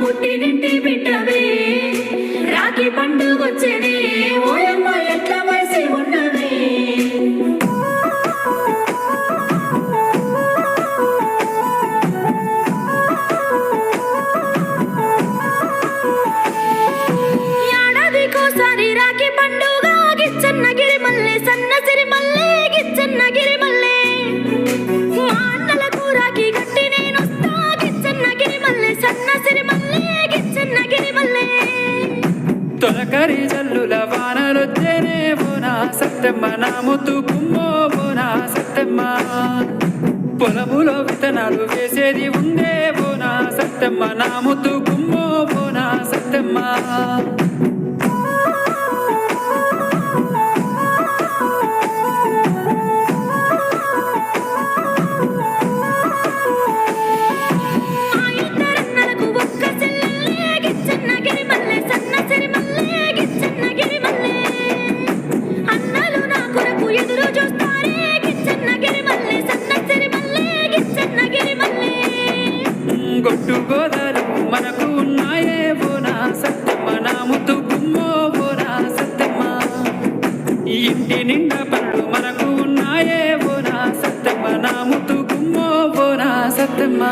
పుట్టినింటి బిడ్డవే రాఖీ పండుగొచ్చనే ఓయమ్మ ఎట్లా వయసి ఉన్నవే ఏడాదికోసారి రాఖీ పండుగ గిచ్చన్నగిరి మల్లె సన్నసిరి మల్లె గిచ్చన్నగిరి మల్లె మా అన్నలకు రాఖీ గట్టి నేనొస్తా గిచ్చన్నగిరి మల్లె సన్నసిరి మల్లె గిచ్చన్నగిరి మల్లె తొలకరి జల్లుల వానలొచ్చేనే బోనా సత్తెమ్మ నా ముత్తు కుమ్మో బోనా సత్తెమ్మ పొలములో విత్తనాలు వేసేది ఉందే బోనా సత్తెమ్మ నా ముత్తు కుమ్మో బోనా సత్తెమ్మ మా ఇద్దరన్నలకు ఒక్క చెల్లెల్లే గిచ్చన్నగిరి మల్లె సన్నసిరి మల్లె గిచ్చన్నగిరి మల్లె అన్నలు నా కొరకు ఎదురు చూస్తారే గిచ్చన్నగిరి మల్లె సన్నసిరి మల్లె గిచ్చన్నగిరి మల్లె గొట్టు గోదాలు మనకు ఉన్నాయే బోనా సత్తెమ్మ నా ముత్తు కుమ్మో బోనా సత్తెమ్మ ఇంటి నిండా పనులు మనకు ఉన్నాయే బోనా సత్తెమ్మ నా ముత్తు కుమ్మో బోనా సత్తెమ్మ